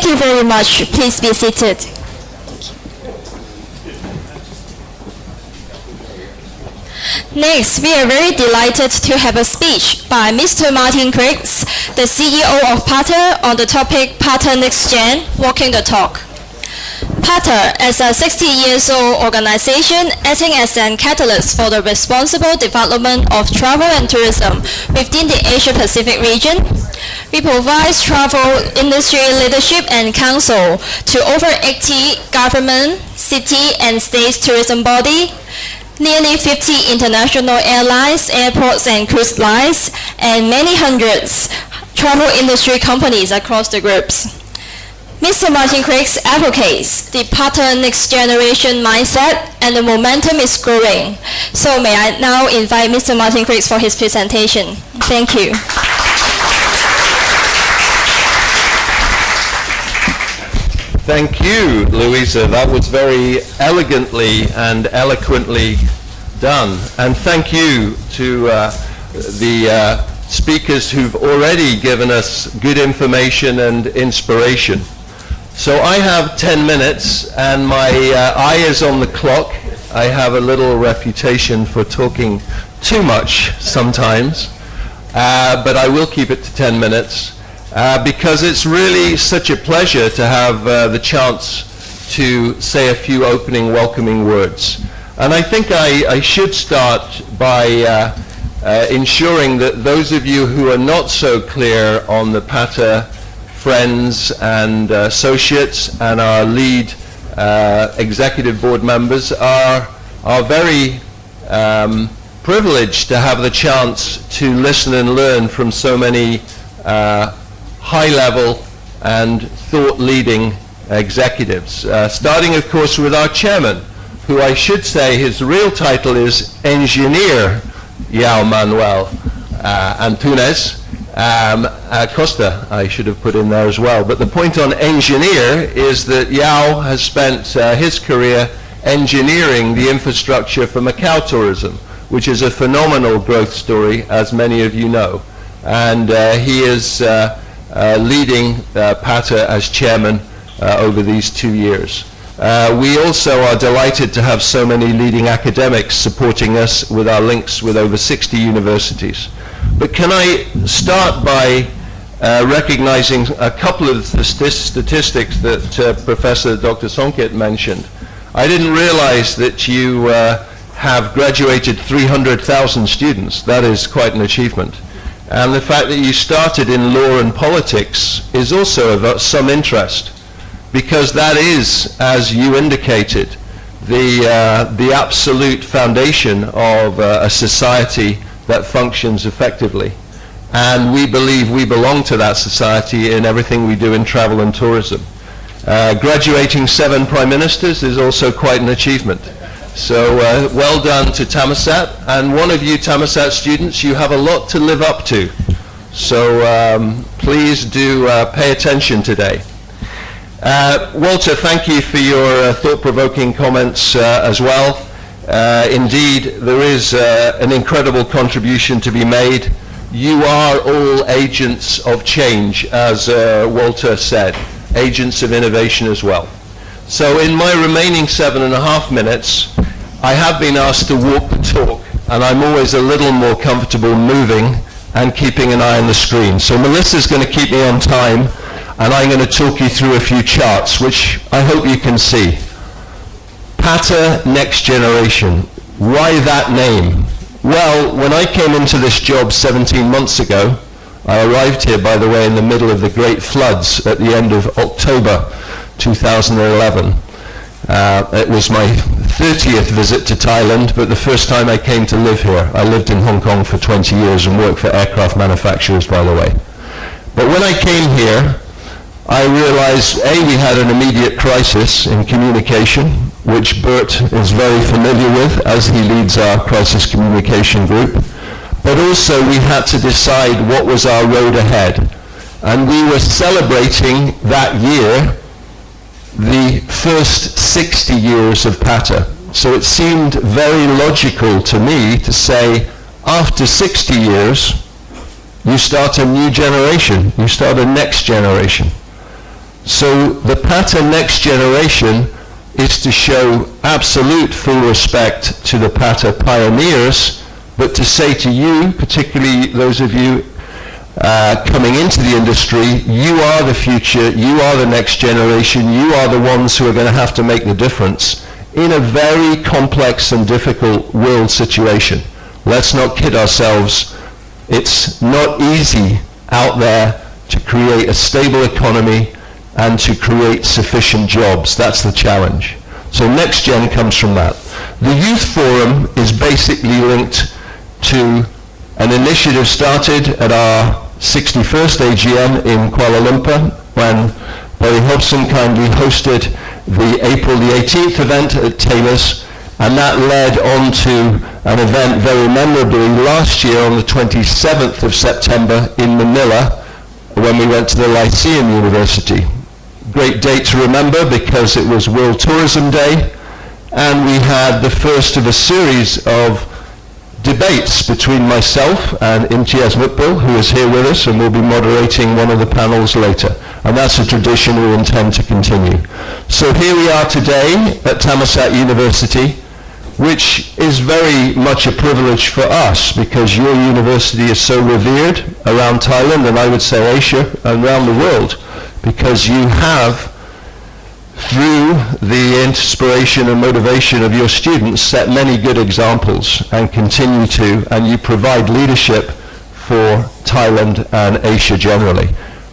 you very much. Please be seated. Next, we are very delighted to have a speech by Mr. Martin Griggs, the CEO of PATA, on the topic PATA Next Gen, Walking the Talk. PATA, as a 60-years-old organization acting as an catalyst for the responsible development of travel and tourism within the Asia-Pacific region, we provide travel industry leadership and counsel to over 80 government, city and state tourism body, nearly 50 international airlines, airports and cruise lines, and many hundreds travel industry companies across the groups. Mr. Martin Griggs advocates the PATA next generation mindset, and the momentum is growing. So may I now invite Mr. Martin Griggs for his presentation. Thank you. Thank you, Louisa. That was very elegantly and eloquently done. And thank you to the speakers who've already given us good information and inspiration. So I have 10 minutes and my eye is on the clock. I have a little reputation for talking too much sometimes, but I will keep it to 10 minutes. Because it's really such a pleasure to have the chance to say a few opening welcoming words. And I think I should start by ensuring that those of you who are not so clear on the PATA friends and associates and our lead executive board members are very privileged to have the chance to listen and learn from so many high-level and thought-leading executives, starting of course with our chairman, who I should say his real title is Engineer Yao Manuel Antunes Costa, I should have put in there as well. But the point on engineer is that Yao has spent his career engineering the infrastructure for Macau tourism, which is a phenomenal growth story, as many of you know. And he is leading PATA as chairman over these 2 years. We also are delighted to have so many leading academics supporting us with our links with over 60 universities. But can I start by recognizing a couple of the statistics that Professor Dr. Songkit mentioned. I didn't realize that you have graduated 300,000 students. That is quite an achievement. And the fact that you started in law and politics is also of some interest, because that is, as you indicated, the absolute foundation of a society that functions effectively. And we believe we belong to that society in everything we do in travel and tourism. Graduating 7 prime ministers is also quite an achievement. So well done to Thammasat, and one of you Thammasat students, you have a lot to live up to. So please do pay attention today. Walter, thank you for your thought-provoking comments as well. Indeed, there is an incredible contribution to be made. You are all agents of change, as Walter said, agents of innovation as well. So in my remaining 7.5 minutes, I have been asked to walk the talk, and I'm always a little more comfortable moving and keeping an eye on the screen. So Melissa's going to keep me on time, and I'm going to talk you through a few charts, which I hope you can see. PATA Next Generation. Why that name? Well, when I came into this job 17 months ago, I arrived here, by the way, in the middle of the great floods at the end of October 2011. It was my 30th visit to Thailand, but the first time I came to live here. I lived in Hong Kong for 20 years and worked for aircraft manufacturers, by the way. But when I came here, I realized, A, we had an immediate crisis in communication, which Bert is very familiar with as he leads our crisis communication group. But also we had to decide what was our road ahead. And we were celebrating that year the first 60 years of PATA. So it seemed very logical to me to say, after 60 years, you start a new generation, you start a next generation. So the PATA next generation is to show absolute full respect to the PATA pioneers, but to say to you, particularly those of you coming into the industry, you are the future, you are the next generation, you are the ones who are going to have to make the difference in a very complex and difficult world situation. Let's not kid ourselves. It's not easy out there to create a stable economy and to create sufficient jobs. That's the challenge. So next gen comes from that. The Youth Forum is basically linked to an initiative started at our 61st AGM in Kuala Lumpur when Barry Hobson kindly hosted the April the 18th event at Taylor's, and that led on to an event very memorably last year on the 27th of September in Manila when we went to the Lyceum University. Great date to remember because it was World Tourism Day, and we had the first of a series of debates between myself and Imtiaz Mutbil, who is here with us and will be moderating one of the panels later. And that's a tradition we intend to continue. So here we are today at Thammasat University, which is very much a privilege for us because your university is so revered around Thailand and I would say Asia and around the world, because you have, through the inspiration and motivation of your students, set many good examples and continue to, and you provide leadership for Thailand and Asia generally.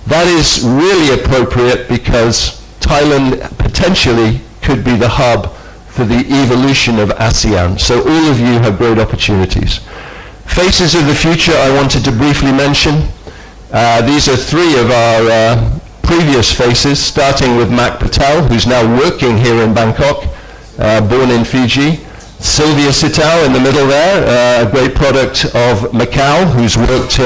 That is really appropriate because Thailand potentially could be the hub for the evolution of ASEAN. So all of you have great opportunities. Faces of the future I wanted to briefly mention. These are three of our previous faces, starting with Mac Patel, who's now working here in Bangkok, born in Fiji. Sylvia Sitao in the middle there, a great product of Macau, who's worked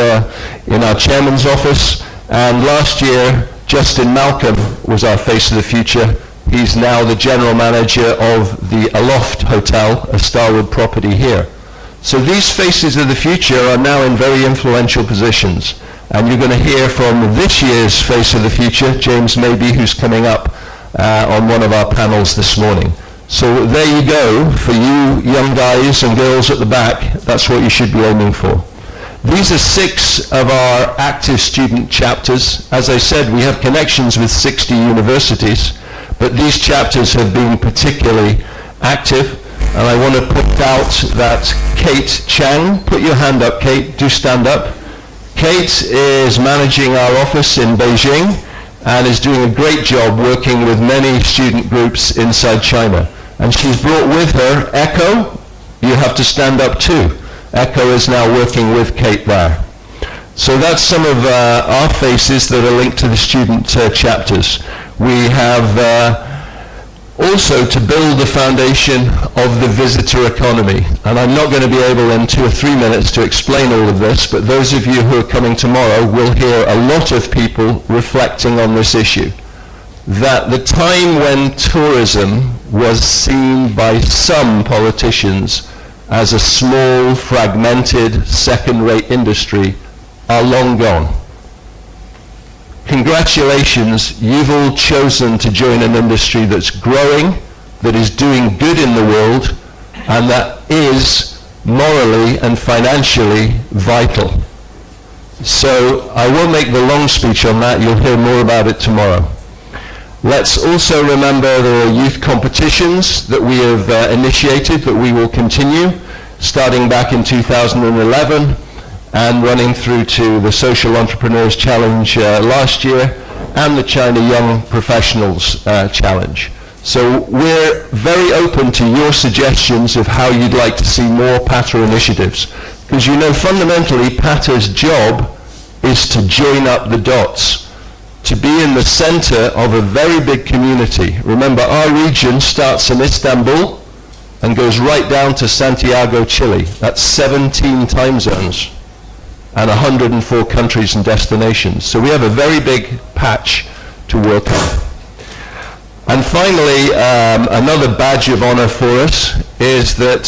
in our chairman's office. And last year, Justin Malcolm was our face of the future. He's now the general manager of the Aloft Hotel, a Starwood property here. So these faces of the future are now in very influential positions. And you're going to hear from this year's Face of the Future, James Maybe, who's coming up on one of our panels this morning. So there you go, for you young guys and girls at the back, that's what you should be aiming for. These are 6 of our active student chapters. As I said, we have connections with 60 universities, but these chapters have been particularly active. And I want to point out that Kate Chang, put your hand up, Kate, do stand up. Kate is managing our office in Beijing and is doing a great job working with many student groups inside China. And she's brought with her Echo. You have to stand up too. Echo is now working with Kate there. So that's some of our faces that are linked to the student chapters. We have also to build the foundation of the visitor economy. And I'm not going to be able in 2 or 3 minutes to explain all of this, but those of you who are coming tomorrow will hear a lot of people reflecting on this issue. That the time when tourism was seen by some politicians as a small, fragmented, second-rate industry are long gone. Congratulations, you've all chosen to join an industry that's growing, that is doing good in the world, and that is morally and financially vital. So I won't make the long speech on that, you'll hear more about it tomorrow. Let's also remember the youth competitions that we have initiated, that we will continue, starting back in 2011, and running through to the Social Entrepreneurs Challenge last year and the China Young Professionals Challenge. So we're very open to your suggestions of how you'd like to see more PATA initiatives. Because you know fundamentally PATA's job is to join up the dots, to be in the center of a very big community. Remember, our region starts in Istanbul and goes right down to Santiago, Chile. That's 17 time zones and 104 countries and destinations. So we have a very big patch to work on. And finally, another badge of honor for us is that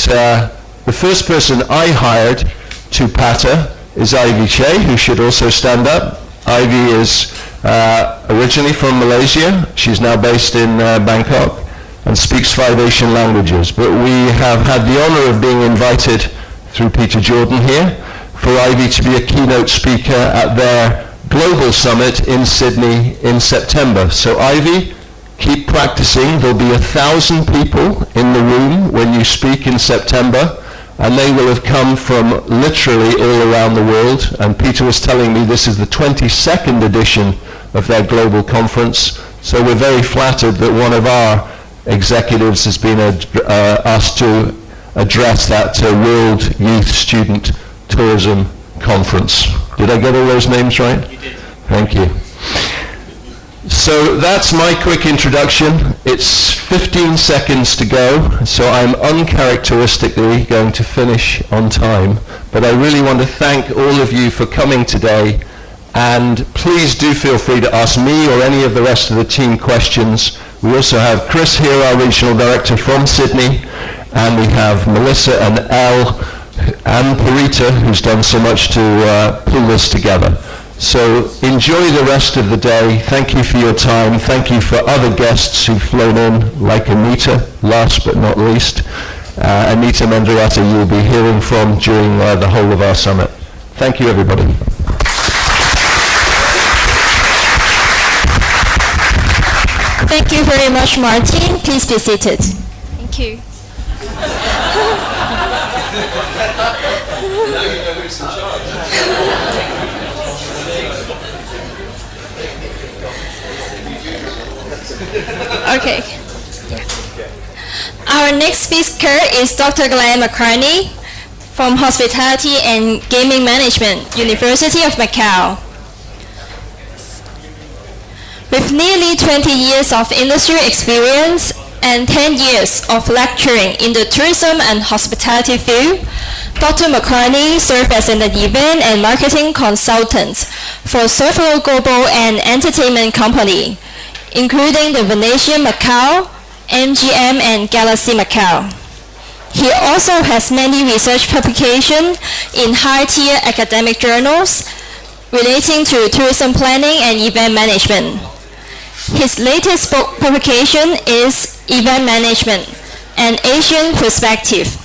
the first person I hired to PATA is Ivy Che, who should also stand up. Ivy is Originally from Malaysia, she's now based in Bangkok and speaks 5 Asian languages. But we have had the honor of being invited through Peter Jordan here for Ivy to be a keynote speaker at their Global Summit in Sydney in September. So Ivy, keep practicing. There'll be 1,000 people in the room when you speak in September, and they will have come from literally all around the world. And Peter was telling me this is the 22nd edition of their global conference, so we're very flattered that one of our executives has been asked to address that World Youth Student Tourism Conference. Did I get all those names right? You did. Thank you. So that's my quick introduction. It's 15 seconds to go, so I'm uncharacteristically going to finish on time. But I really want to thank all of you for coming today, and please do feel free to ask me or any of the rest of the team questions. We also have Chris here, our Regional Director from Sydney, and we have Melissa and Elle and Parita, who's done so much to pull this together. So enjoy the rest of the day. Thank you for your time. Thank you for other guests who've flown in, like Anita, last but not least. Anita Mendrata you'll be hearing from during the whole of our summit. Thank you, everybody. Thank you very much, Martin. Please be seated. Thank you. Okay. Our next speaker is Dr. Glenn McCartney from Hospitality and Gaming Management, University of Macau. With nearly 20 years of industry experience and 10 years of lecturing in the tourism and hospitality field, Dr. McCartney served as an event and marketing consultant for several global and entertainment companies, including the Venetian Macau, MGM, and Galaxy Macau. He also has many research publications in high-tier academic journals relating to tourism planning and event management. His latest book publication is Event Management, an Asian Perspective.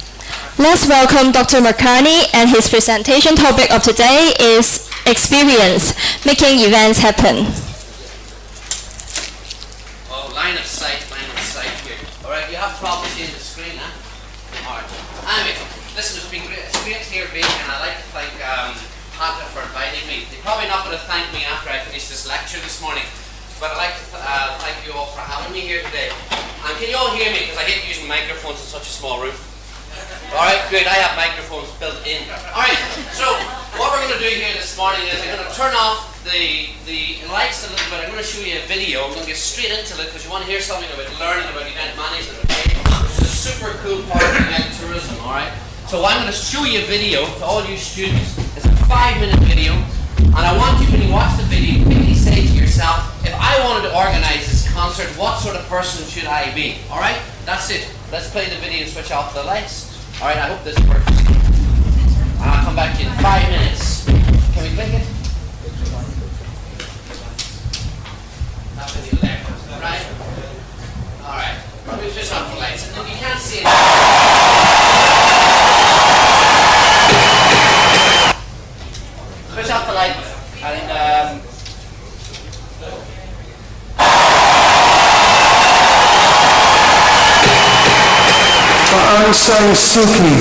Let's welcome Dr. McCartney, and his presentation topic of today is Experience, Making Events Happen. Oh, line of sight here. All right, you have problems seeing the screen, huh? All right. Anyway, listen, it's great here being, and I'd like to thank Pata for inviting me. They're probably not going to thank me after I finish this lecture this morning, but I'd like to thank you all for having me here today. And can you all hear me? Because I hate using microphones in such a small room. All right, great. I have microphones built in. All right, so what we're going to do here this morning is I'm going to turn off the lights a little bit. I'm going to show you a video. I'm going to get straight into it because you want to hear something about learning about event management, okay? It's a super cool part of event tourism, all right? So I'm going to show you a video to all you students. It's a 5-minute video, and I want you, when you watch the video, quickly say to yourself, if I wanted to organize this concert, what sort of person should I be? All right? That's it. Let's play the video and switch off the lights. All right, I hope this works. And I'll come back in 5 minutes. Can we click it? That video there. All right? All right. Let me switch off the lights. And if you can't see it, switch off the lights. And Aung San Suu Kyi.